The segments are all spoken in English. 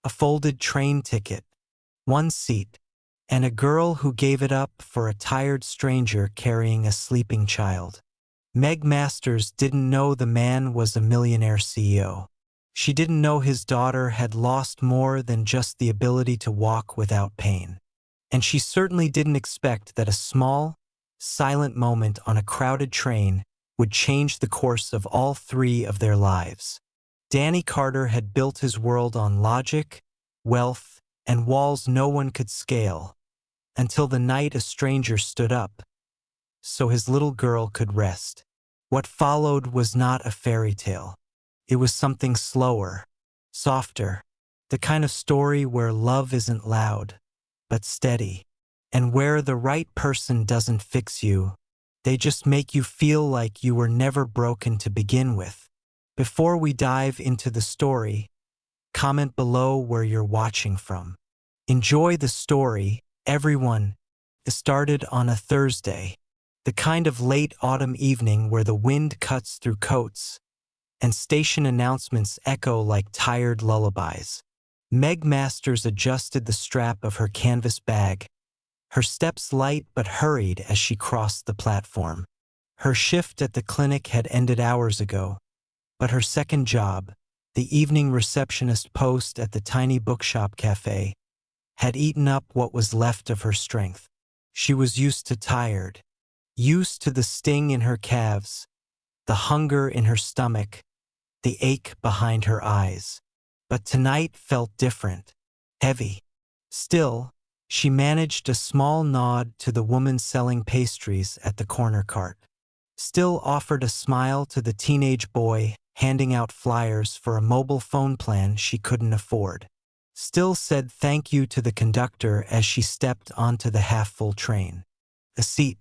a folded train ticket, one seat, and a girl who gave it up for a tired stranger carrying a sleeping child. Meg Masters didn't know the man was a millionaire CEO. She didn't know his daughter had lost more than just the ability to walk without pain. And she certainly didn't expect that a small, silent moment on a crowded train would change the course of all three of their lives. Danny Carter had built his world on logic, wealth, and walls no one could scale, until the night a stranger stood up, so his little girl could rest. What followed was not a fairy tale. It was something slower, softer, the kind of story where love isn't loud, but steady, and where the right person doesn't fix you, they just make you feel like you were never broken to begin with. Before we dive into the story, comment below where you're watching from. Enjoy the story, everyone. It started on a Thursday, the kind of late autumn evening where the wind cuts through coats and station announcements echo like tired lullabies. Meg Masters adjusted the strap of her canvas bag, her steps light but hurried as she crossed the platform. Her shift at the clinic had ended hours ago, but her second job, the evening receptionist post at the tiny bookshop cafe, had eaten up what was left of her strength. She was used to tired, used to the sting in her calves, the hunger in her stomach, the ache behind her eyes. But tonight felt different, heavy. Still, she managed a small nod to the woman selling pastries at the corner cart. Still offered a smile to the teenage boy handing out flyers for a mobile phone plan she couldn't afford. Still said thank you to the conductor as she stepped onto the half-full train. A seat,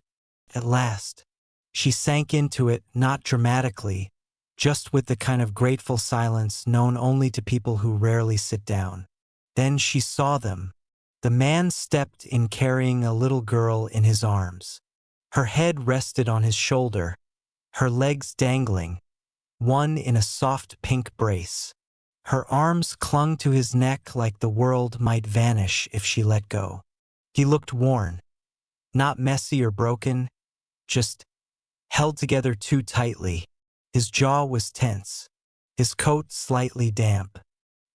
at last. She sank into it, not dramatically, just with the kind of grateful silence known only to people who rarely sit down. Then she saw them. The man stepped in carrying a little girl in his arms. Her head rested on his shoulder, her legs dangling, one in a soft pink brace. Her arms clung to his neck like the world might vanish if she let go. He looked worn, not messy or broken, just held together too tightly. His jaw was tense, his coat slightly damp,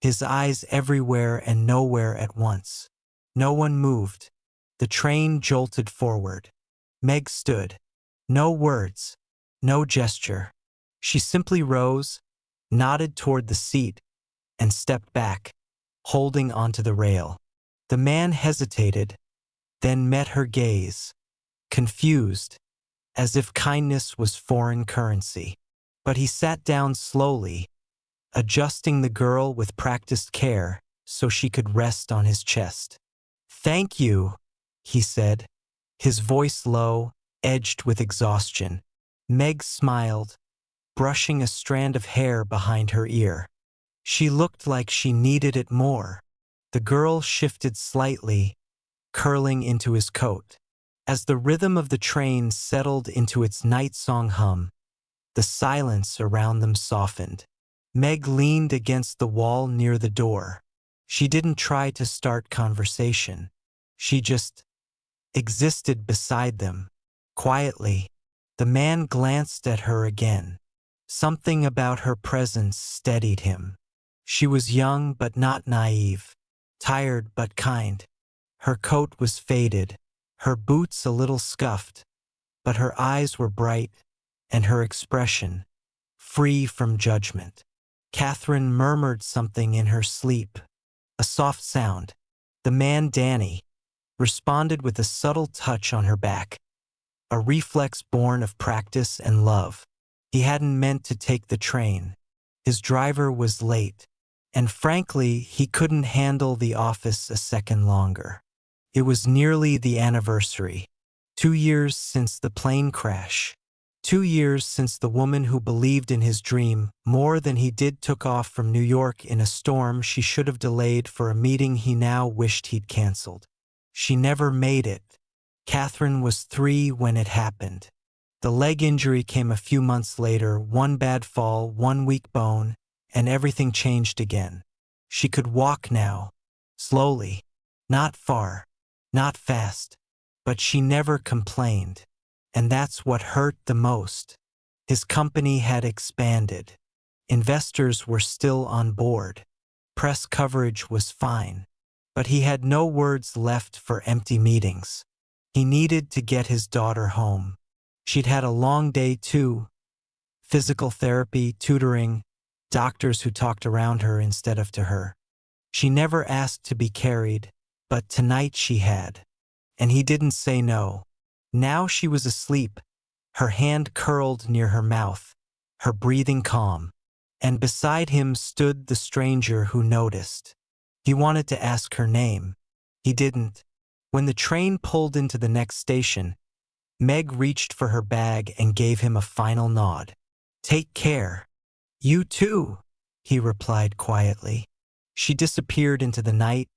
his eyes everywhere and nowhere at once. No one moved. The train jolted forward. Meg stood. No words, no gesture. She simply rose, nodded toward the seat, and stepped back, holding onto the rail. The man hesitated, then met her gaze, confused, as if kindness was foreign currency. But he sat down slowly, adjusting the girl with practiced care so she could rest on his chest. "Thank you," he said, his voice low, edged with exhaustion. Meg smiled, brushing a strand of hair behind her ear. She looked like she needed it more. The girl shifted slightly, curling into his coat. As the rhythm of the train settled into its night song hum, the silence around them softened. Meg leaned against the wall near the door. She didn't try to start conversation. She just existed beside them. Quietly, the man glanced at her again. Something about her presence steadied him. She was young but not naive, tired but kind. Her coat was faded, her boots a little scuffed, but her eyes were bright, and her expression, free from judgment. Catherine murmured something in her sleep, a soft sound. The man, Danny, responded with a subtle touch on her back, a reflex born of practice and love. He hadn't meant to take the train. His driver was late, and frankly, he couldn't handle the office a second longer. It was nearly the anniversary. 2 years since the plane crash. 2 years since the woman who believed in his dream more than he did took off from New York in a storm she should have delayed for a meeting he now wished he'd canceled. She never made it. Catherine was 3 when it happened. The leg injury came a few months later, one bad fall, one weak bone, and everything changed again. She could walk now, slowly, not far, not fast, but she never complained. And that's what hurt the most. His company had expanded. Investors were still on board. Press coverage was fine. But he had no words left for empty meetings. He needed to get his daughter home. She'd had a long day too. Physical therapy, tutoring, doctors who talked around her instead of to her. She never asked to be carried, but tonight she had. And he didn't say no. Now she was asleep, her hand curled near her mouth, her breathing calm. And beside him stood the stranger who noticed. He wanted to ask her name. He didn't. When the train pulled into the next station, Meg reached for her bag and gave him a final nod. "Take care." "You too," he replied quietly. She disappeared into the night,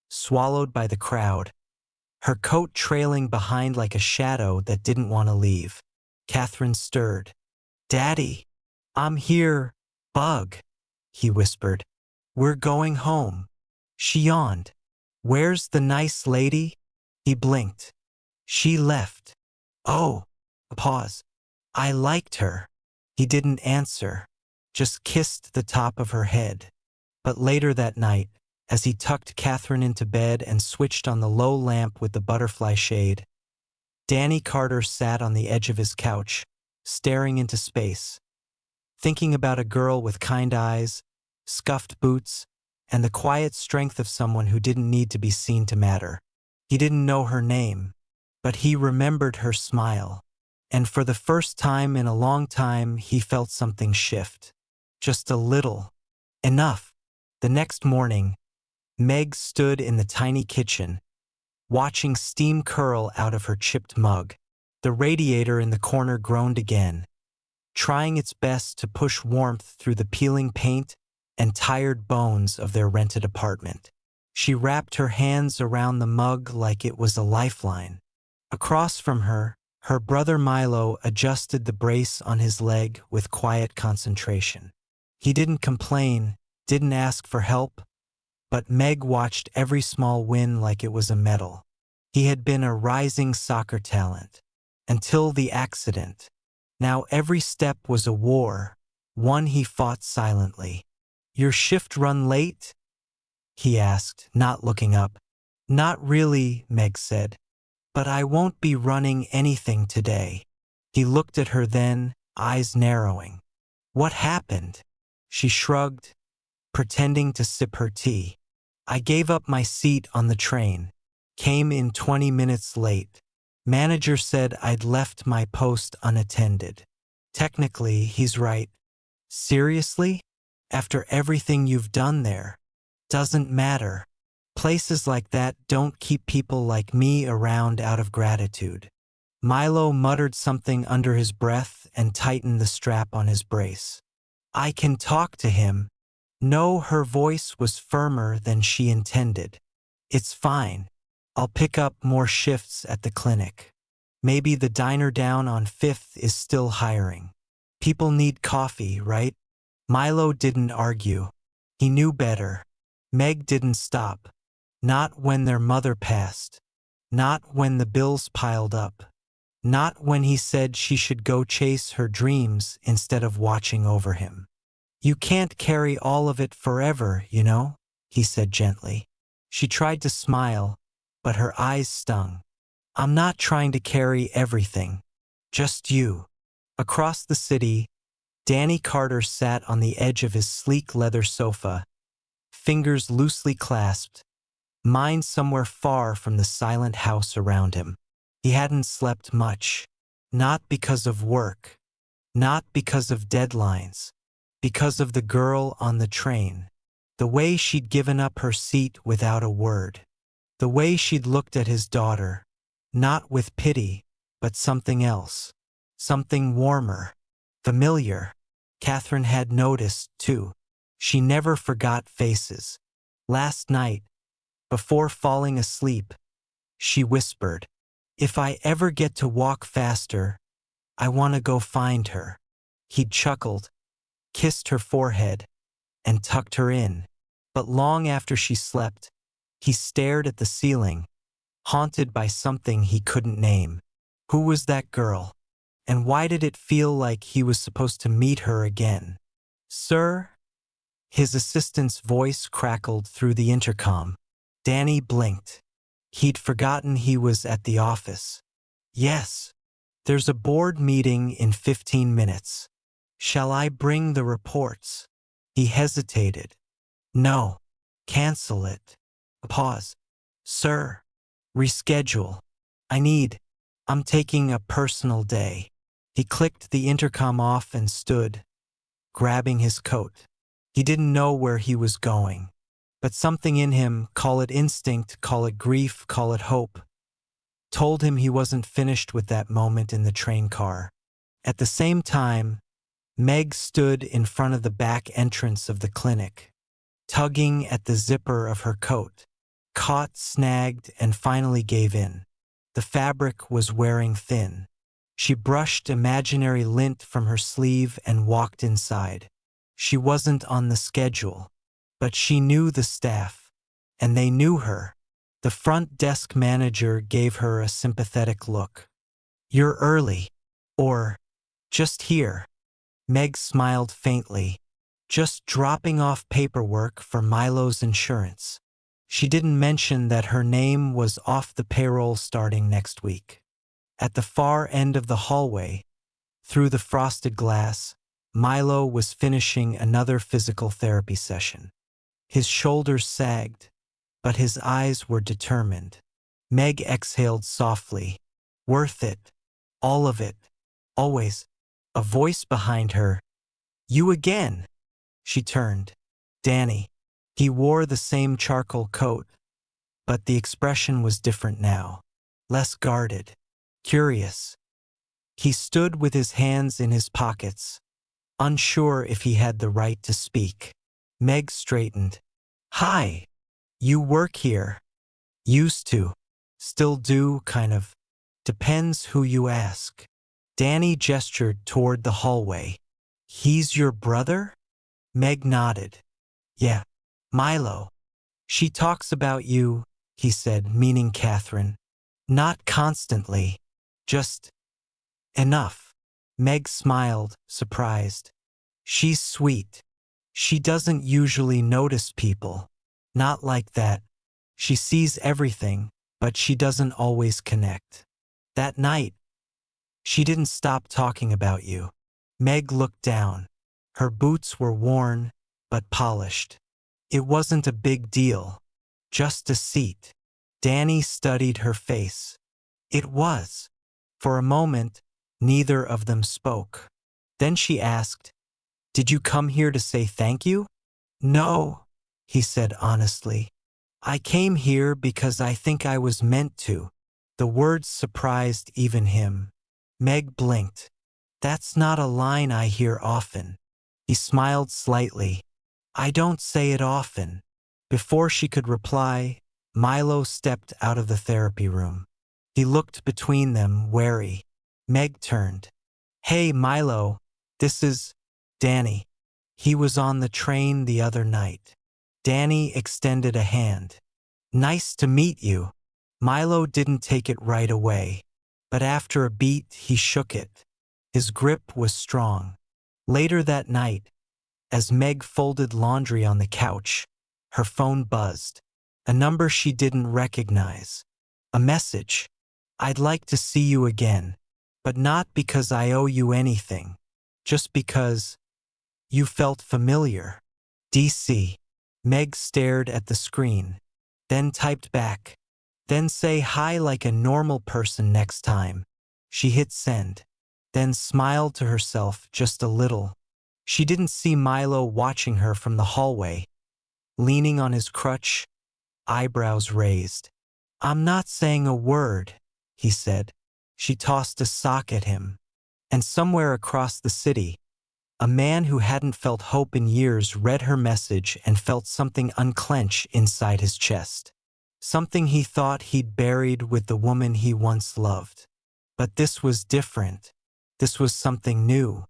swallowed by the crowd, her coat trailing behind like a shadow that didn't want to leave. Catherine stirred. "Daddy, I'm here, Bug," he whispered. "We're going home." She yawned. "Where's the nice lady?" He blinked. "She left." "Oh," a pause. "I liked her." He didn't answer, just kissed the top of her head. But later that night, as he tucked Catherine into bed and switched on the low lamp with the butterfly shade, Danny Carter sat on the edge of his couch, staring into space, thinking about a girl with kind eyes, scuffed boots, and the quiet strength of someone who didn't need to be seen to matter. He didn't know her name, but he remembered her smile. And for the first time in a long time, he felt something shift. Just a little. Enough. The next morning, Meg stood in the tiny kitchen, watching steam curl out of her chipped mug. The radiator in the corner groaned again, trying its best to push warmth through the peeling paint and tired bones of their rented apartment. She wrapped her hands around the mug like it was a lifeline. Across from her, her brother Milo adjusted the brace on his leg with quiet concentration. He didn't complain, didn't ask for help, but Meg watched every small win like it was a medal. He had been a rising soccer talent. Until the accident. Now every step was a war, one he fought silently. "Your shift run late?" he asked, not looking up. "Not really," Meg said. "But I won't be running anything today." He looked at her then, eyes narrowing. "What happened?" She shrugged, pretending to sip her tea. "I gave up my seat on the train. Came in 20 minutes late. Manager said I'd left my post unattended." Technically, he's right. Seriously? After everything you've done there? Doesn't matter. Places like that don't keep people like me around out of gratitude. Milo muttered something under his breath and tightened the strap on his brace. "I can talk to him." No, her voice was firmer than she intended. "It's fine. I'll pick up more shifts at the clinic. Maybe the diner down on 5th is still hiring. People need coffee, right?" Milo didn't argue. He knew better. Meg didn't stop. Not when their mother passed. Not when the bills piled up. Not when he said she should go chase her dreams instead of watching over him. "You can't carry all of it forever, you know," he said gently. She tried to smile, but her eyes stung. "I'm not trying to carry everything. Just you." Across the city, Danny Carter sat on the edge of his sleek leather sofa, fingers loosely clasped, mind somewhere far from the silent house around him. He hadn't slept much. Not because of work. Not because of deadlines. Because of the girl on the train. The way she'd given up her seat without a word. The way she'd looked at his daughter. Not with pity, but something else. Something warmer. Familiar. Catherine had noticed, too. She never forgot faces. Last night, before falling asleep, she whispered, "If I ever get to walk faster, I want to go find her." He chuckled, kissed her forehead, and tucked her in. But long after she slept, he stared at the ceiling, haunted by something he couldn't name. Who was that girl? And why did it feel like he was supposed to meet her again? "Sir?" His assistant's voice crackled through the intercom. Danny blinked. He'd forgotten he was at the office. "Yes. There's a board meeting in 15 minutes. Shall I bring the reports?" He hesitated. "No. Cancel it." Pause. "Sir. Reschedule. I'm taking a personal day." He clicked the intercom off and stood, grabbing his coat. He didn't know where he was going, but something in him, call it instinct, call it grief, call it hope, told him he wasn't finished with that moment in the train car. At the same time, Meg stood in front of the back entrance of the clinic, tugging at the zipper of her coat, caught, snagged, and finally gave in. The fabric was wearing thin. She brushed imaginary lint from her sleeve and walked inside. She wasn't on the schedule, but she knew the staff, and they knew her. The front desk manager gave her a sympathetic look. "You're early." Or, "Just here." Meg smiled faintly. "Just dropping off paperwork for Milo's insurance." She didn't mention that her name was off the payroll starting next week. At the far end of the hallway, through the frosted glass, Milo was finishing another physical therapy session. His shoulders sagged, but his eyes were determined. Meg exhaled softly. "Worth it. All of it. Always." A voice behind her. "You again." She turned. Danny. He wore the same charcoal coat, but the expression was different now. Less guarded. Curious. He stood with his hands in his pockets, unsure if he had the right to speak. Meg straightened. "Hi. You work here." "Used to. Still do, kind of. Depends who you ask." Danny gestured toward the hallway. "He's your brother?" Meg nodded. "Yeah. Milo. She talks about you," he said, meaning Catherine. "Not constantly. Just enough." Meg smiled, surprised. "She's sweet. She doesn't usually notice people. Not like that. She sees everything, but she doesn't always connect. That night, she didn't stop talking about you." Meg looked down. Her boots were worn, but polished. It wasn't a big deal. Just a seat. Danny studied her face. It was. For a moment, neither of them spoke. Then she asked, "Did you come here to say thank you?" "No," he said honestly. "I came here because I think I was meant to." The words surprised even him. Meg blinked. "That's not a line I hear often." He smiled slightly. "I don't say it often." Before she could reply, Milo stepped out of the therapy room. He looked between them, wary. Meg turned. "Hey, Milo, this is Danny. He was on the train the other night." Danny extended a hand. "Nice to meet you." Milo didn't take it right away, but after a beat he shook it. His grip was strong. Later that night, as Meg folded laundry on the couch, her phone buzzed. A number she didn't recognize. A message. "I'd like to see you again, but not because I owe you anything. Just because you felt familiar. DC." Meg stared at the screen, then typed back. "Then say hi like a normal person next time." She hit send, then smiled to herself just a little. She didn't see Milo watching her from the hallway, leaning on his crutch, eyebrows raised. "I'm not saying a word," he said. She tossed a sock at him. And somewhere across the city, a man who hadn't felt hope in years read her message and felt something unclench inside his chest. Something he thought he'd buried with the woman he once loved. But this was different. This was something new.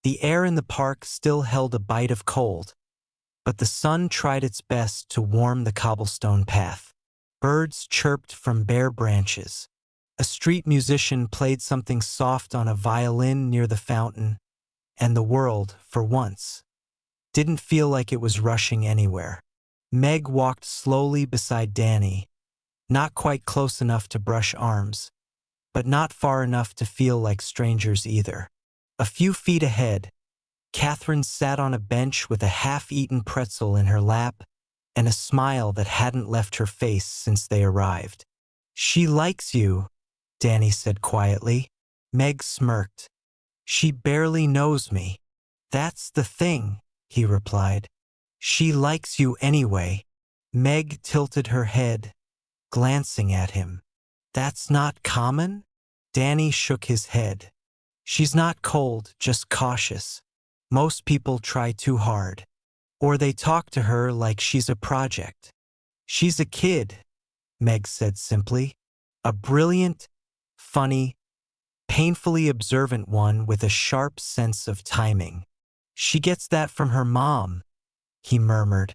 The air in the park still held a bite of cold, but the sun tried its best to warm the cobblestone path. Birds chirped from bare branches. A street musician played something soft on a violin near the fountain, and the world, for once, didn't feel like it was rushing anywhere. Meg walked slowly beside Danny, not quite close enough to brush arms, but not far enough to feel like strangers either. A few feet ahead, Catherine sat on a bench with a half-eaten pretzel in her lap and a smile that hadn't left her face since they arrived. "She likes you," Danny said quietly. Meg smirked. "She barely knows me." "That's the thing," he replied. "She likes you anyway." Meg tilted her head, glancing at him. "That's not common?" Danny shook his head. "She's not cold, just cautious. Most people try too hard. Or they talk to her like she's a project." "She's a kid," Meg said simply. "A brilliant, funny, painfully observant one with a sharp sense of timing. She gets that from her mom," he murmured,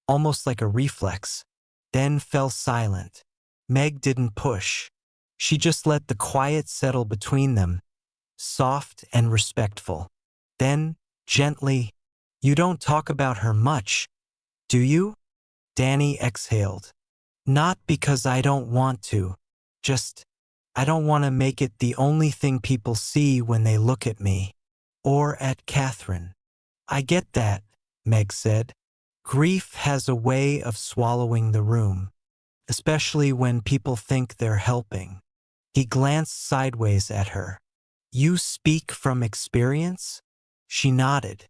almost like a reflex, then fell silent. Meg didn't push. She just let the quiet settle between them, soft and respectful. Then, gently, "You don't talk about her much, do you?" Danny exhaled. "Not because I don't want to. Just, I don't want to make it the only thing people see when they look at me. Or at Catherine." "I get that," Meg said. "Grief has a way of swallowing the room, especially when people think they're helping." He glanced sideways at her. "You speak from experience?" She nodded.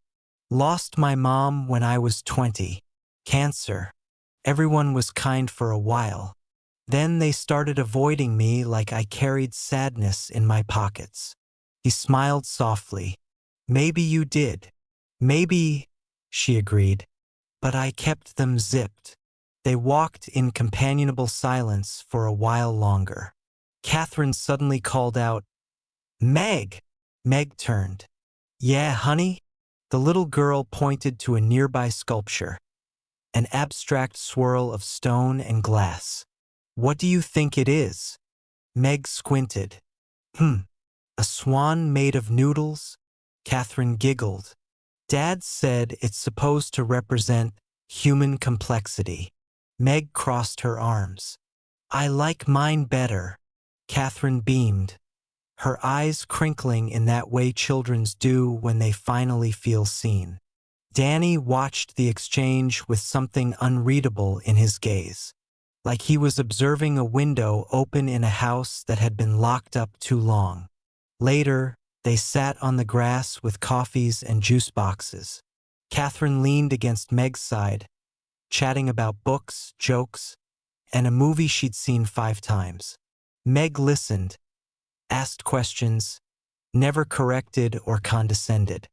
"Lost my mom when I was 20. Cancer. Everyone was kind for a while. Then they started avoiding me like I carried sadness in my pockets." He smiled softly. "Maybe you did. Maybe," she agreed. "But I kept them zipped." They walked in companionable silence for a while longer. Catherine suddenly called out, "Meg!" Meg turned. "Yeah, honey?" The little girl pointed to a nearby sculpture, an abstract swirl of stone and glass. "What do you think it is?" Meg squinted. A swan made of noodles?" Catherine giggled. "Dad said it's supposed to represent human complexity." Meg crossed her arms. "I like mine better." Catherine beamed, her eyes crinkling in that way children do when they finally feel seen. Danny watched the exchange with something unreadable in his gaze, like he was observing a window open in a house that had been locked up too long. Later, they sat on the grass with coffees and juice boxes. Catherine leaned against Meg's side, chatting about books, jokes, and a movie she'd seen 5 times. Meg listened, asked questions, never corrected or condescended.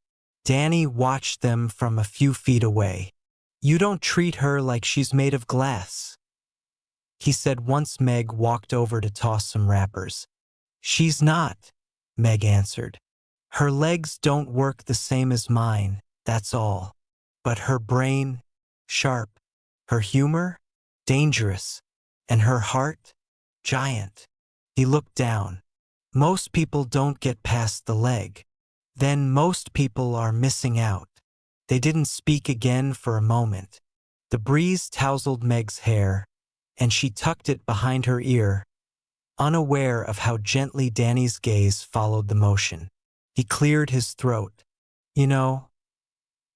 Danny watched them from a few feet away. "You don't treat her like she's made of glass," he said once Meg walked over to toss some wrappers. "She's not," Meg answered. "Her legs don't work the same as mine, that's all. But her brain, sharp. Her humor, dangerous. And her heart, giant." He looked down. "Most people don't get past the leg. Then most people are missing out." They didn't speak again for a moment. The breeze tousled Meg's hair, and she tucked it behind her ear, unaware of how gently Danny's gaze followed the motion. He cleared his throat. "You know,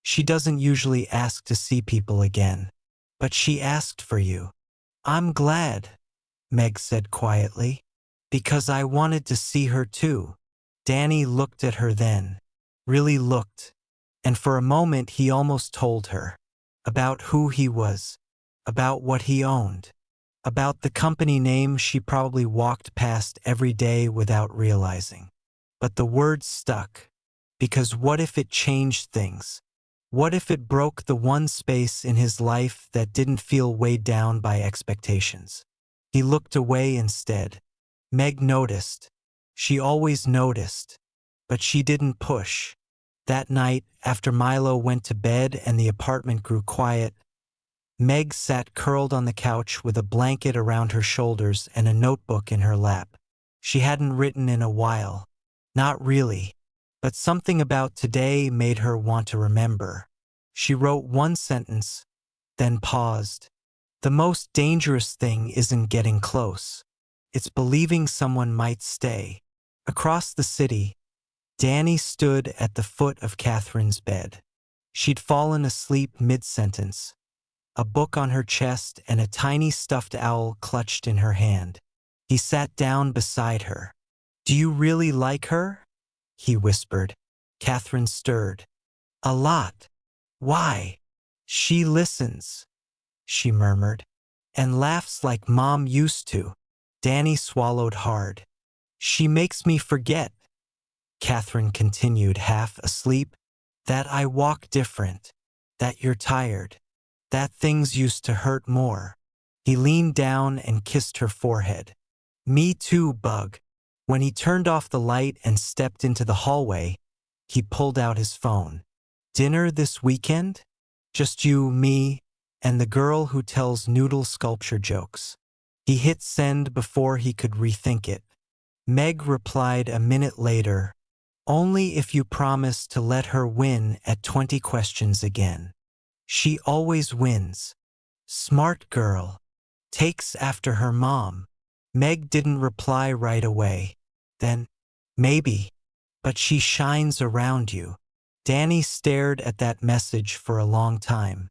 she doesn't usually ask to see people again, but she asked for you." "I'm glad," Meg said quietly, "because I wanted to see her too." Danny looked at her then, really looked, and for a moment he almost told her about who he was, about what he owned, about the company name she probably walked past every day without realizing. But the words stuck, because what if it changed things? What if it broke the one space in his life that didn't feel weighed down by expectations? He looked away instead. Meg noticed. She always noticed, but she didn't push. That night, after Milo went to bed and the apartment grew quiet, Meg sat curled on the couch with a blanket around her shoulders and a notebook in her lap. She hadn't written in a while. Not really. But something about today made her want to remember. She wrote one sentence, then paused. The most dangerous thing isn't getting close. It's believing someone might stay. Across the city, Danny stood at the foot of Catherine's bed. She'd fallen asleep mid-sentence, a book on her chest and a tiny stuffed owl clutched in her hand. He sat down beside her. "Do you really like her?" he whispered. Catherine stirred. "A lot." "Why?" "She listens," she murmured, "and laughs like Mom used to." Danny swallowed hard. "She makes me forget," Catherine continued, half asleep, "that I walk different, that you're tired, that things used to hurt more." He leaned down and kissed her forehead. "Me too, Bug." When he turned off the light and stepped into the hallway, he pulled out his phone. "Dinner this weekend? Just you, me, and the girl who tells noodle sculpture jokes." He hit send before he could rethink it. Meg replied a minute later, "Only if you promise to let her win at 20 questions again. She always wins. Smart girl. Takes after her mom." Meg didn't reply right away. Then, "Maybe, but she shines around you." Danny stared at that message for a long time.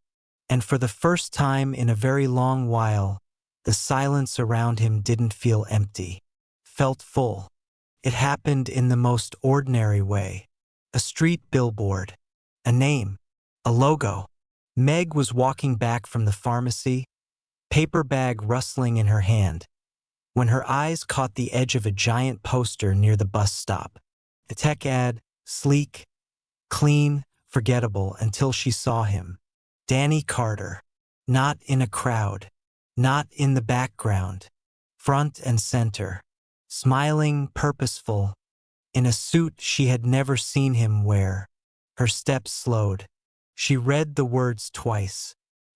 And for the first time in a very long while, the silence around him didn't feel empty. Felt full. It happened in the most ordinary way. A street billboard. A name. A logo. Meg was walking back from the pharmacy, paper bag rustling in her hand, when her eyes caught the edge of a giant poster near the bus stop. A tech ad, sleek, clean, forgettable until she saw him. Danny Carter. Not in a crowd. Not in the background. Front and center. Smiling, purposeful, in a suit she had never seen him wear. Her steps slowed. She read the words twice.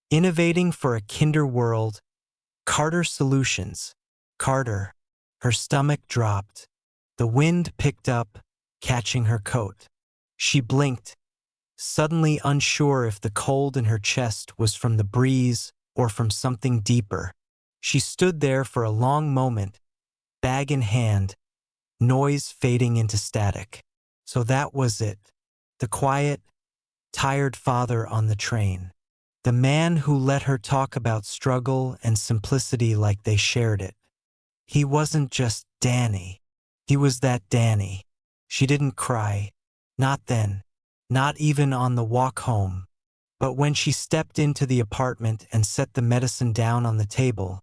Innovating for a kinder world. Carter Solutions. Carter. Her stomach dropped. The wind picked up, catching her coat. She blinked, suddenly unsure if the cold in her chest was from the breeze or from something deeper. She stood there for a long moment, bag in hand, noise fading into static. So that was it. The quiet, tired father on the train. The man who let her talk about struggle and simplicity like they shared it. He wasn't just Danny. He was that Danny. She didn't cry. Not then. Not even on the walk home. But when she stepped into the apartment and set the medicine down on the table,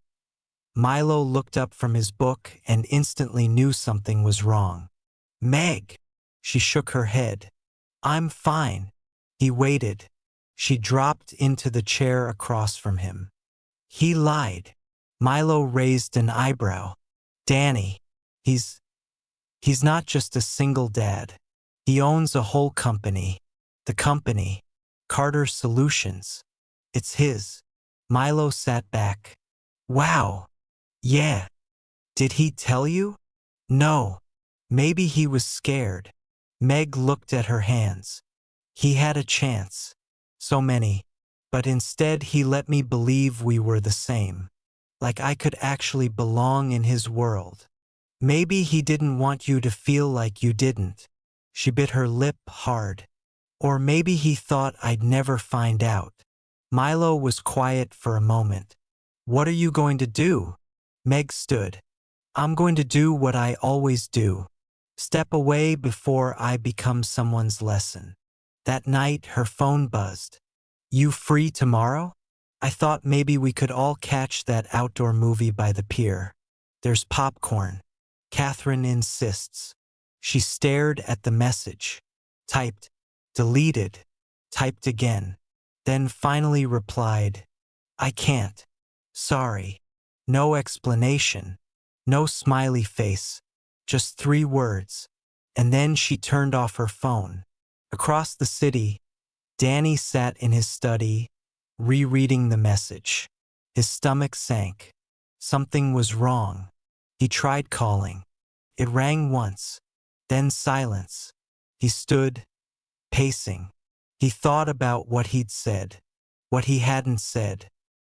Milo looked up from his book and instantly knew something was wrong. "Meg!" She shook her head. "I'm fine." He waited. She dropped into the chair across from him. "He lied." Milo raised an eyebrow. "Danny, he's not just a single dad. He owns a whole company. The company, Carter Solutions. It's his." Milo sat back. "Wow. Yeah. Did he tell you?" "No. Maybe he was scared." Meg looked at her hands. "He had a chance. So many. But instead he let me believe we were the same. Like I could actually belong in his world. Maybe he didn't want you to feel like you didn't." She bit her lip hard. "Or maybe he thought I'd never find out." Milo was quiet for a moment. "What are you going to do?" Meg stood. "I'm going to do what I always do. Step away before I become someone's lesson." That night, her phone buzzed. "You free tomorrow? I thought maybe we could all catch that outdoor movie by the pier. There's popcorn." Catherine insists. She stared at the message. Typed. Deleted. Typed again. Then finally replied, "I can't. Sorry." No explanation. No smiley face. Just 3 words. And then she turned off her phone. Across the city, Danny sat in his study, rereading the message. His stomach sank. Something was wrong. He tried calling. It rang once, then silence. He stood, pacing. He thought about what he'd said, what he hadn't said.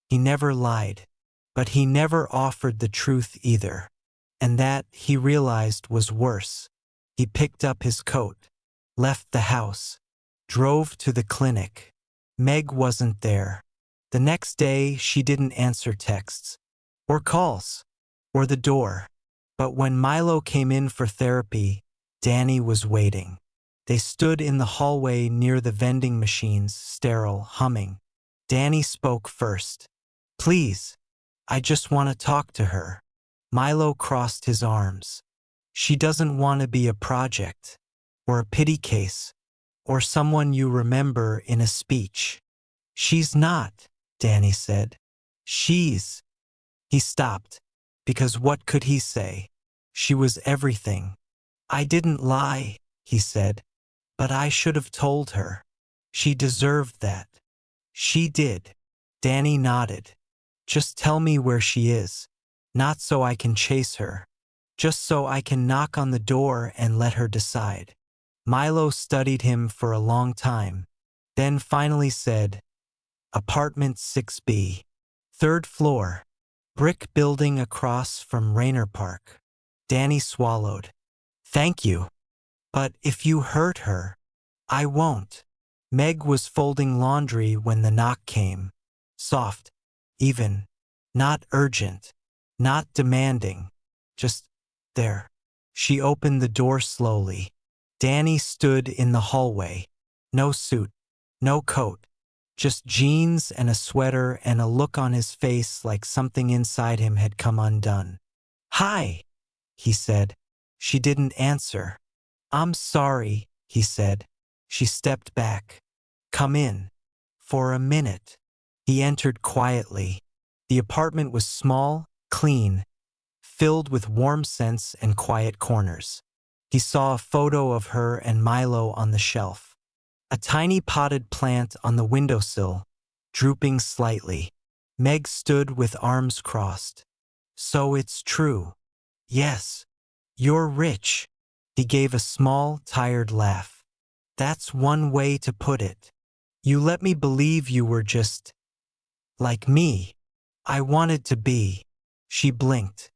He never lied, but he never offered the truth either. And that, he realized, was worse. He picked up his coat, left the house, drove to the clinic. Meg wasn't there. The next day, she didn't answer texts, or calls, or the door. But when Milo came in for therapy, Danny was waiting. They stood in the hallway near the vending machines, sterile, humming. Danny spoke first. "Please, I just want to talk to her." Milo crossed his arms. "She doesn't want to be a project, or a pity case, or someone you remember in a speech." "She's not," Danny said. "She's—" He stopped, because what could he say? She was everything. "I didn't lie," he said, "but I should have told her. She deserved that." "She did." Danny nodded. "Just tell me where she is. Not so I can chase her. Just so I can knock on the door and let her decide." Milo studied him for a long time, then finally said, "Apartment 6B. Third floor. Brick building across from Rayner Park." Danny swallowed. "Thank you. But if you hurt her—" "I won't." Meg was folding laundry when the knock came. Soft, even, not urgent, not demanding, just there. She opened the door slowly. Danny stood in the hallway. No suit, no coat, just jeans and a sweater and a look on his face like something inside him had come undone. "Hi," he said. She didn't answer. "I'm sorry," he said. She stepped back. "Come in." For a minute. He entered quietly. The apartment was small, clean, filled with warm scents and quiet corners. He saw a photo of her and Milo on the shelf. A tiny potted plant on the windowsill, drooping slightly. Meg stood with arms crossed. "So it's true." "Yes. You're rich." He gave a small, tired laugh. "That's one way to put it. You let me believe you were just like me. I wanted to be." She blinked.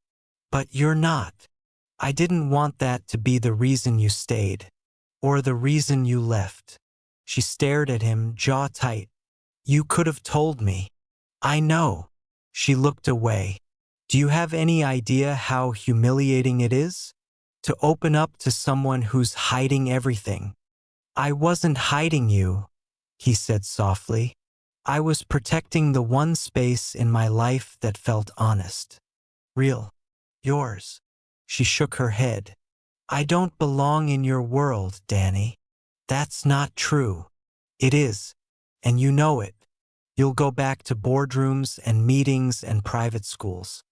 "But you're not. I didn't want that to be the reason you stayed, or the reason you left." She stared at him, jaw tight. "You could have told me." "I know." She looked away. "Do you have any idea how humiliating it is? To open up to someone who's hiding everything." "I wasn't hiding you," he said softly. "I was protecting the one space in my life that felt honest. Real. Yours." She shook her head. "I don't belong in your world, Danny. That's not true." "It is, and you know it. You'll go back to boardrooms and meetings and private schools.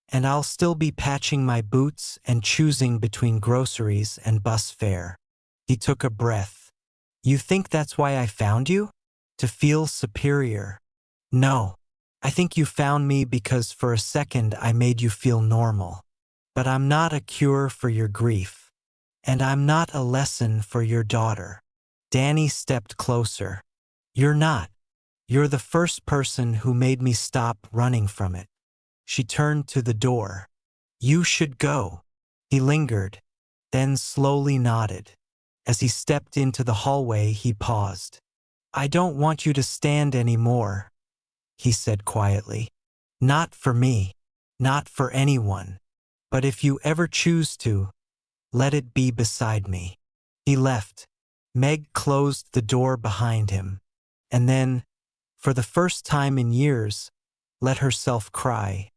And I'll still be patching my boots and choosing between groceries and bus fare." He took a breath. "You think that's why I found you? To feel superior?" "No. I think you found me because for a second I made you feel normal. But I'm not a cure for your grief. And I'm not a lesson for your daughter." Danny stepped closer. "You're not. You're the first person who made me stop running from it." She turned to the door. "You should go." He lingered, then slowly nodded. As he stepped into the hallway, he paused. "I don't want you to stand anymore," he said quietly. "Not for me, not for anyone. But if you ever choose to, let it be beside me." He left. Meg closed the door behind him, and then, for the first time in years, let herself cry.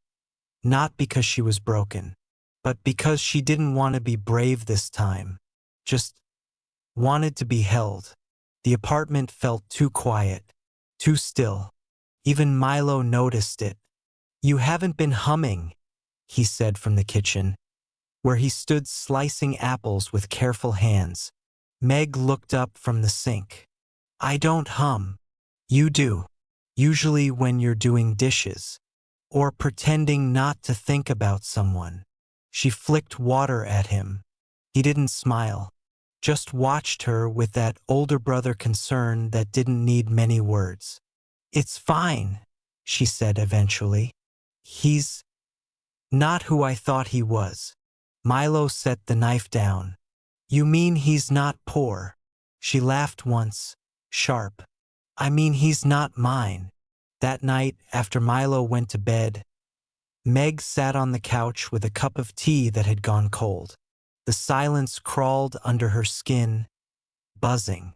Not because she was broken, but because she didn't want to be brave this time. Just wanted to be held. The apartment felt too quiet, too still. Even Milo noticed it. "You haven't been humming," he said from the kitchen, where he stood slicing apples with careful hands. Meg looked up from the sink. I don't hum. You do. Usually when you're doing dishes. Or pretending not to think about someone. She flicked water at him. He didn't smile. Just watched her with that older brother concern that didn't need many words. It's fine, she said eventually. He's not who I thought he was. Milo set the knife down. You mean he's not poor? She laughed once, sharp. I mean he's not mine. That night, after Milo went to bed, Meg sat on the couch with a cup of tea that had gone cold. The silence crawled under her skin, buzzing.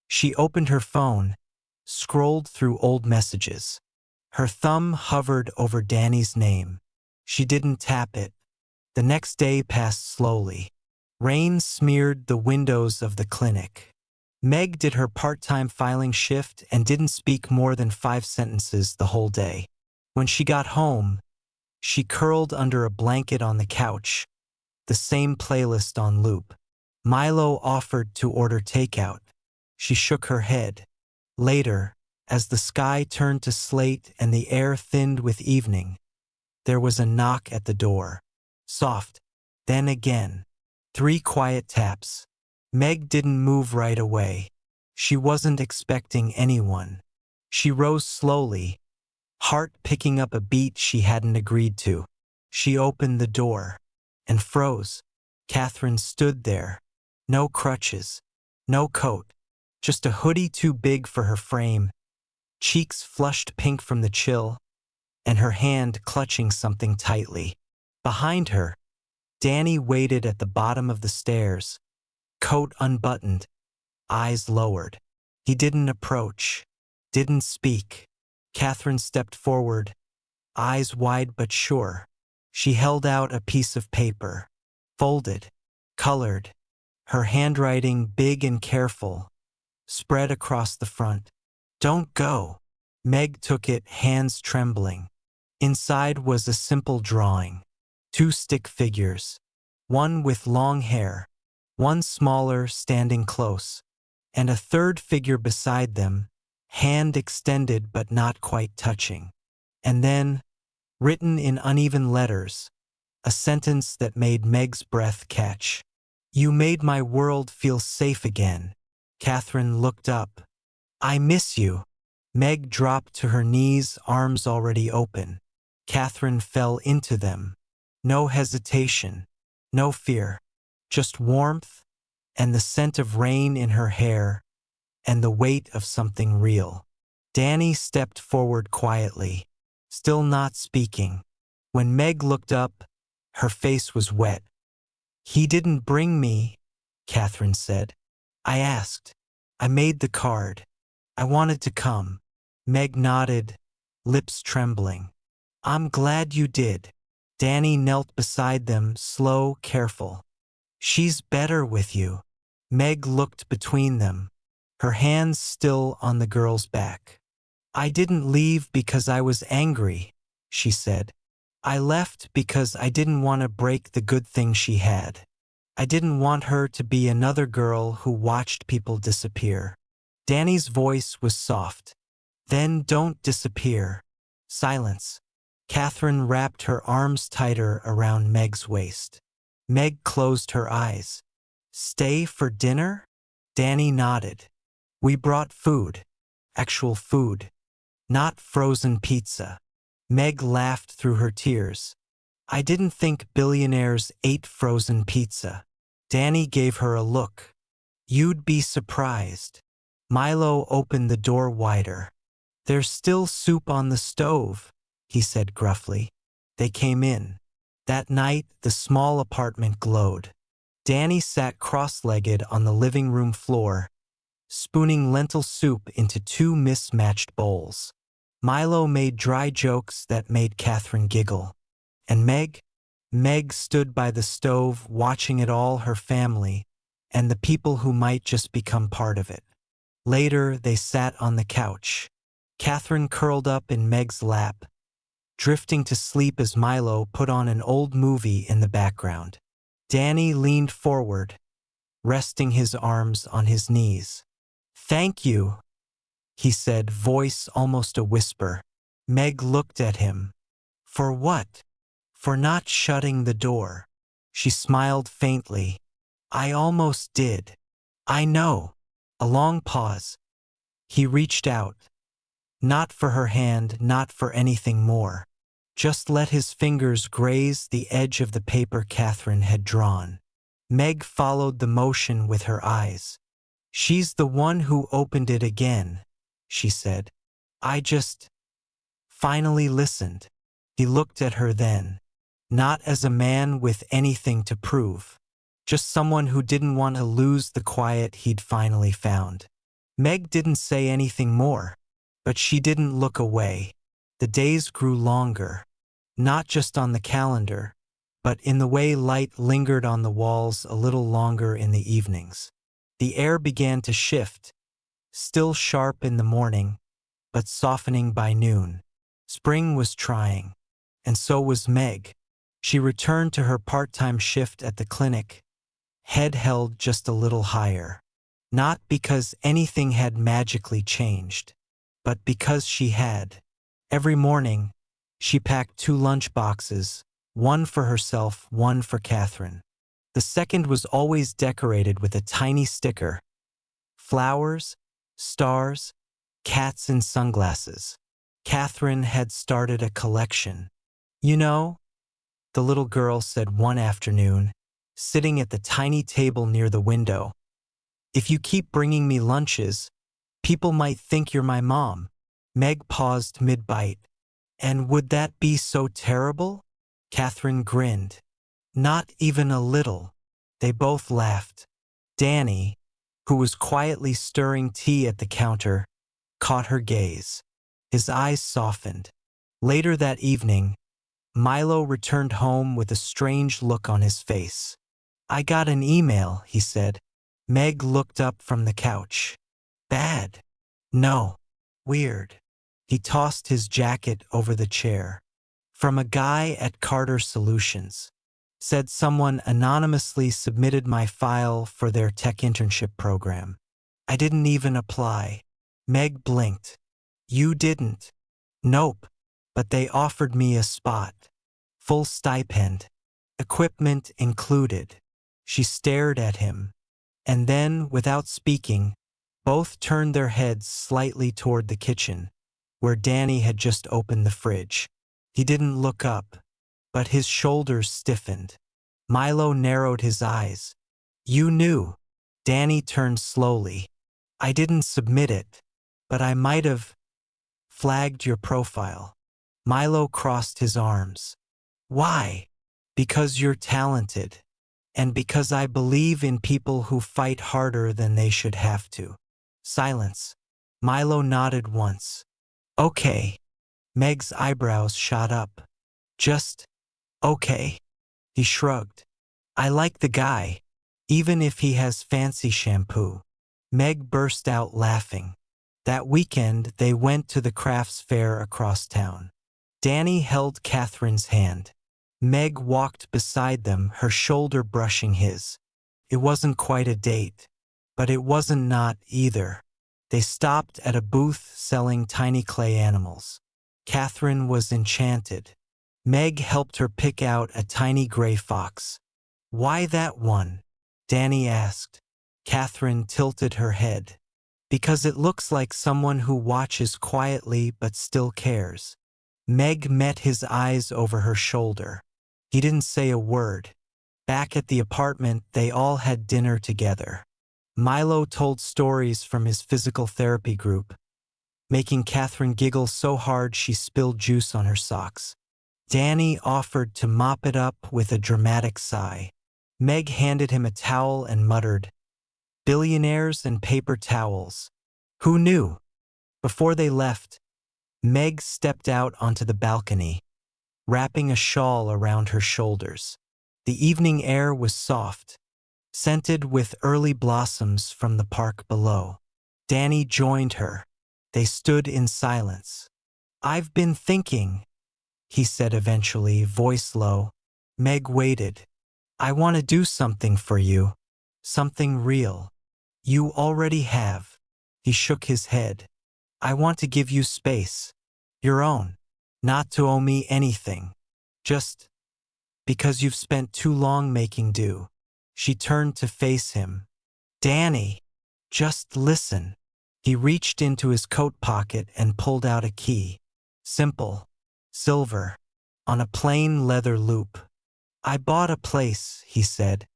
She opened her phone, scrolled through old messages. Her thumb hovered over Danny's name. She didn't tap it. The next day passed slowly. Rain smeared the windows of the clinic. Meg did her part-time filing shift and didn't speak more than 5 sentences the whole day. When she got home, she curled under a blanket on the couch, the same playlist on loop. Milo offered to order takeout. She shook her head. Later, as the sky turned to slate and the air thinned with evening, there was a knock at the door. Soft. Then again. 3 quiet taps. Meg didn't move right away. She wasn't expecting anyone. She rose slowly, heart picking up a beat she hadn't agreed to. She opened the door and froze. Catherine stood there. No crutches, no coat, just a hoodie too big for her frame, cheeks flushed pink from the chill, and her hand clutching something tightly. Behind her, Danny waited at the bottom of the stairs, coat unbuttoned, eyes lowered. He didn't approach, didn't speak. Catherine stepped forward, eyes wide but sure. She held out a piece of paper, folded, colored, her handwriting big and careful, spread across the front. Don't go. Meg took it, hands trembling. Inside was a simple drawing. 2 stick figures, one with long hair, one smaller standing close, and a third figure beside them, hand extended but not quite touching. And then, written in uneven letters, a sentence that made Meg's breath catch. You made my world feel safe again. Catherine looked up. I miss you. Meg dropped to her knees, arms already open. Catherine fell into them. No hesitation, no fear, just warmth and the scent of rain in her hair and the weight of something real. Danny stepped forward quietly, still not speaking. When Meg looked up, her face was wet. He didn't bring me, Catherine said. I asked. I made the card. I wanted to come. Meg nodded, lips trembling. I'm glad you did. Danny knelt beside them, slow, careful. She's better with you. Meg looked between them, her hands still on the girl's back. I didn't leave because I was angry, she said. I left because I didn't want to break the good thing she had. I didn't want her to be another girl who watched people disappear. Danny's voice was soft. Then don't disappear. Silence. Catherine wrapped her arms tighter around Meg's waist. Meg closed her eyes. Stay for dinner? Danny nodded. We brought food. Actual food. Not frozen pizza. Meg laughed through her tears. I didn't think billionaires ate frozen pizza. Danny gave her a look. You'd be surprised. Milo opened the door wider. There's still soup on the stove, he said gruffly. They came in. That night, the small apartment glowed. Danny sat cross-legged on the living room floor, spooning lentil soup into 2 mismatched bowls. Milo made dry jokes that made Catherine giggle. And Meg stood by the stove watching it all, her family, and the people who might just become part of it. Later, they sat on the couch. Catherine curled up in Meg's lap, drifting to sleep as Milo put on an old movie in the background. Danny leaned forward, resting his arms on his knees. "Thank you," he said, voice almost a whisper. Meg looked at him. "For what?" "For not shutting the door." She smiled faintly. "I almost did." "I know." A long pause. He reached out. Not for her hand, not for anything more. Just let his fingers graze the edge of the paper Catherine had drawn. Meg followed the motion with her eyes. "She's the one who opened it again," she said. "I just finally listened." He looked at her then. Not as a man with anything to prove. Just someone who didn't want to lose the quiet he'd finally found. Meg didn't say anything more, but she didn't look away. The days grew longer, not just on the calendar, but in the way light lingered on the walls a little longer in the evenings. The air began to shift, still sharp in the morning, but softening by noon. Spring was trying, and so was Meg. She returned to her part-time shift at the clinic, head held just a little higher. Not because anything had magically changed, but because she had. Every morning, she packed 2 lunch boxes, one for herself, one for Catherine. The second was always decorated with a tiny sticker. Flowers, stars, cats in sunglasses. Catherine had started a collection. "You know," the little girl said one afternoon, sitting at the tiny table near the window, "if you keep bringing me lunches, people might think you're my mom." Meg paused mid-bite. "And would that be so terrible?" Catherine grinned. "Not even a little." They both laughed. Danny, who was quietly stirring tea at the counter, caught her gaze. His eyes softened. Later that evening, Milo returned home with a strange look on his face. "I got an email," he said. Meg looked up from the couch. "Bad?" "No. Weird." He tossed his jacket over the chair. "From a guy at Carter Solutions. Said someone anonymously submitted my file for their tech internship program. I didn't even apply." Meg blinked. "You didn't?" "Nope. But they offered me a spot. Full stipend. Equipment included." She stared at him. And then, without speaking, both turned their heads slightly toward the kitchen, where Danny had just opened the fridge. He didn't look up, but his shoulders stiffened. Milo narrowed his eyes. "You knew." Danny turned slowly. "I didn't submit it, but I might have flagged your profile." Milo crossed his arms. "Why?" "Because you're talented. And because I believe in people who fight harder than they should have to." Silence. Milo nodded once. "Okay." Meg's eyebrows shot up. "Just okay." He shrugged. "I like the guy, even if he has fancy shampoo." Meg burst out laughing. That weekend, they went to the crafts fair across town. Danny held Catherine's hand. Meg walked beside them, her shoulder brushing his. It wasn't quite a date, but it wasn't not either. They stopped at a booth selling tiny clay animals. Catherine was enchanted. Meg helped her pick out a tiny gray fox. "Why that one?" Danny asked. Catherine tilted her head. "Because it looks like someone who watches quietly but still cares." Meg met his eyes over her shoulder. He didn't say a word. Back at the apartment, they all had dinner together. Milo told stories from his physical therapy group, making Catherine giggle so hard she spilled juice on her socks. Danny offered to mop it up with a dramatic sigh. Meg handed him a towel and muttered, "Billionaires and paper towels. Who knew?" Before they left, Meg stepped out onto the balcony, wrapping a shawl around her shoulders. The evening air was soft, scented with early blossoms from the park below. Danny joined her. They stood in silence. "I've been thinking," he said eventually, voice low. Meg waited. "I want to do something for you. Something real. You already have. He shook his head. I want to give you space. Your own. Not to owe me anything. Just because you've spent too long making do. She turned to face him. Danny, just listen. He reached into his coat pocket and pulled out a key. Simple. Silver. On a plain leather loop. I bought a place, he said.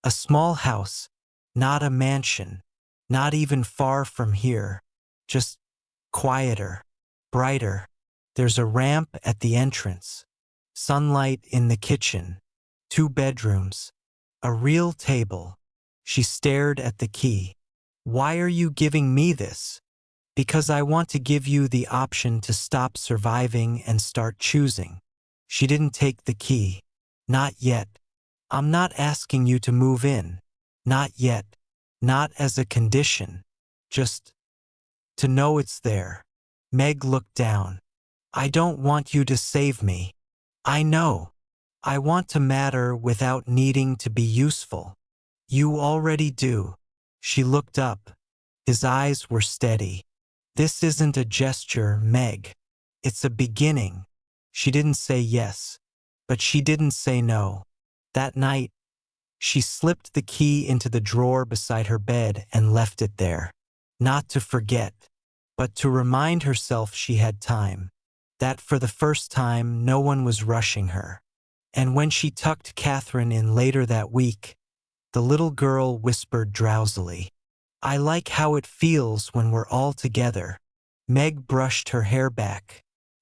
A small house. Not a mansion. Not even far from here. Just quieter. Brighter. There's a ramp at the entrance. Sunlight in the kitchen. 2 bedrooms. A real table. She stared at the key. Why are you giving me this? Because I want to give you the option to stop surviving and start choosing. She didn't take the key. Not yet. I'm not asking you to move in. Not yet. Not as a condition. Just to know it's there. Meg looked down. I don't want you to save me. I know. I want to matter without needing to be useful. You already do. She looked up. His eyes were steady. This isn't a gesture, Meg. It's a beginning. She didn't say yes, but she didn't say no. That night, she slipped the key into the drawer beside her bed and left it there. Not to forget, but to remind herself she had time. That for the first time, no one was rushing her. And when she tucked Catherine in later that week, the little girl whispered drowsily, I like how it feels when we're all together. Meg brushed her hair back.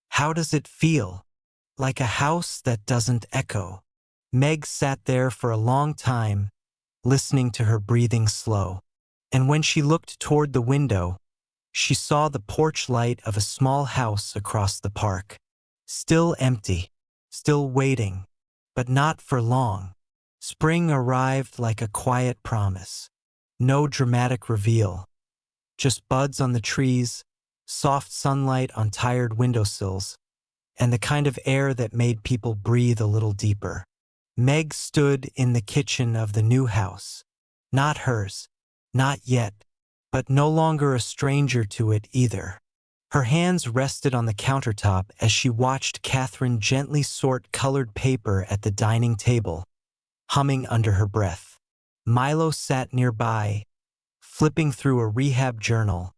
How does it feel? Like a house that doesn't echo. Meg sat there for a long time, listening to her breathing slow. And when she looked toward the window, she saw the porch light of a small house across the park. Still empty, still waiting, but not for long. Spring arrived like a quiet promise. No dramatic reveal. Just buds on the trees, soft sunlight on tired windowsills, and the kind of air that made people breathe a little deeper. Meg stood in the kitchen of the new house. Not hers. Not yet. But no longer a stranger to it either. Her hands rested on the countertop as she watched Catherine gently sort colored paper at the dining table, humming under her breath. Milo sat nearby, flipping through a rehab journal,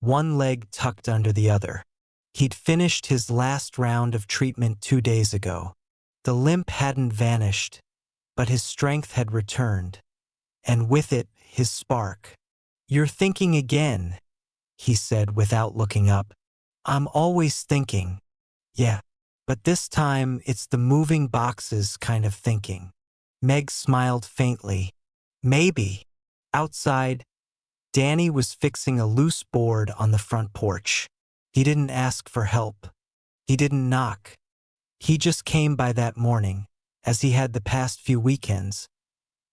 one leg tucked under the other. He'd finished his last round of treatment 2 days ago. The limp hadn't vanished, but his strength had returned, and with it, his spark. You're thinking again, he said without looking up. I'm always thinking. Yeah, but this time it's the moving boxes kind of thinking. Meg smiled faintly. Maybe. Outside, Danny was fixing a loose board on the front porch. He didn't ask for help. He didn't knock. He just came by that morning, as he had the past few weekends.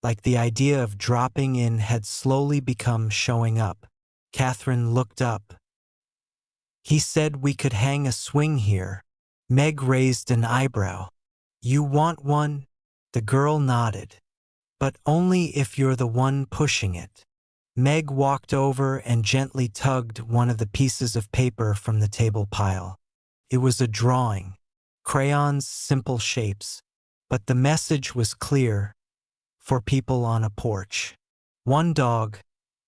Like the idea of dropping in had slowly become showing up. Catherine looked up. He said we could hang a swing here. Meg raised an eyebrow. You want one? The girl nodded. But only if you're the one pushing it. Meg walked over and gently tugged one of the pieces of paper from the table pile. It was a drawing. Crayons, simple shapes. But the message was clear. For people on a porch. One dog,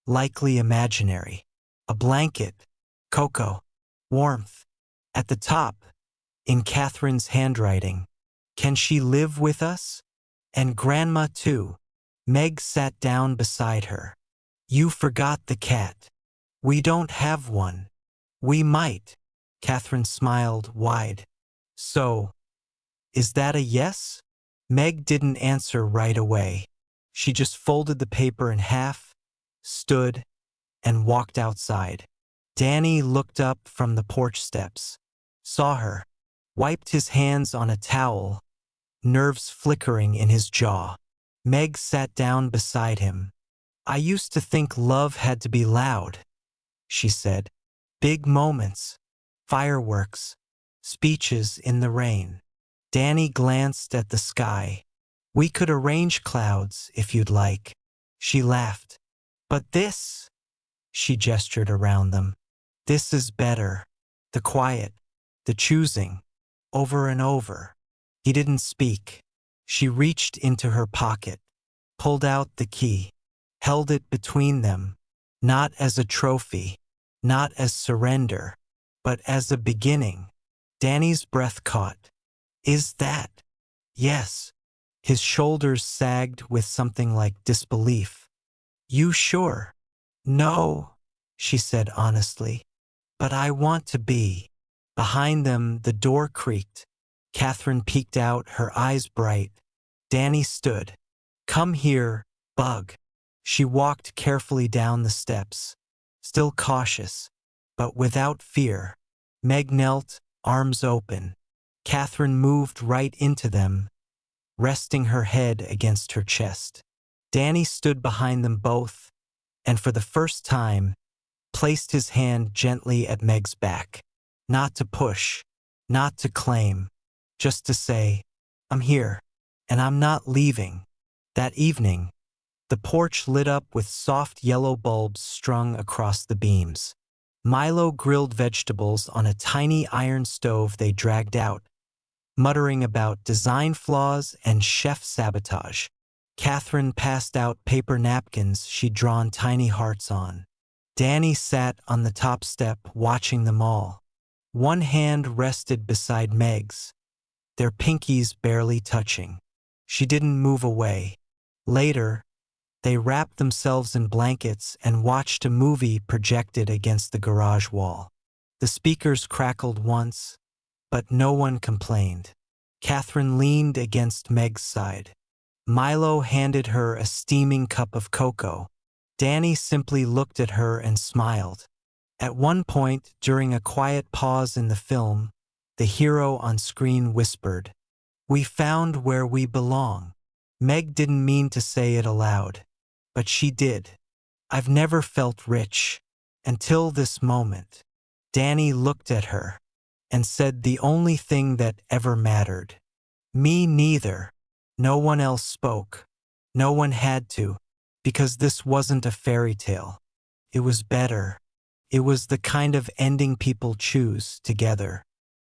likely imaginary. A blanket, cocoa, warmth. At the top, in Catherine's handwriting, can she live with us? And Grandma too. Meg sat down beside her. You forgot the cat. We don't have one. We might. Catherine smiled wide. So, is that a yes? Meg didn't answer right away. She just folded the paper in half, stood, and walked outside. Danny looked up from the porch steps, saw her, wiped his hands on a towel, nerves flickering in his jaw. Meg sat down beside him. I used to think love had to be loud, she said. Big moments, fireworks, speeches in the rain. Danny glanced at the sky. We could arrange clouds if you'd like. She laughed. But this, she gestured around them. This is better. The quiet, the choosing, over and over. He didn't speak. She reached into her pocket, pulled out the key, held it between them, not as a trophy, not as surrender, but as a beginning. Danny's breath caught. Is that? Yes. His shoulders sagged with something like disbelief. You sure? No, she said honestly. But I want to be. Behind them, the door creaked. Catherine peeked out, her eyes bright. Danny stood. Come here, Bug. She walked carefully down the steps, still cautious, but without fear. Meg knelt, arms open. Catherine moved right into them, resting her head against her chest. Danny stood behind them both, and for the first time, placed his hand gently at Meg's back. Not to push, not to claim, just to say, I'm here, and I'm not leaving. That evening, the porch lit up with soft yellow bulbs strung across the beams. Milo grilled vegetables on a tiny iron stove they dragged out, muttering about design flaws and chef sabotage. Catherine passed out paper napkins she'd drawn tiny hearts on. Danny sat on the top step watching them all. One hand rested beside Meg's, their pinkies barely touching. She didn't move away. Later, they wrapped themselves in blankets and watched a movie projected against the garage wall. The speakers crackled once, but no one complained. Catherine leaned against Meg's side. Milo handed her a steaming cup of cocoa. Danny simply looked at her and smiled. At one point, during a quiet pause in the film, the hero on screen whispered, "We found where we belong." Meg didn't mean to say it aloud, but she did. I've never felt rich until this moment. Danny looked at her and said the only thing that ever mattered. Me neither. No one else spoke. No one had to, because this wasn't a fairy tale. It was better. It was the kind of ending people choose together.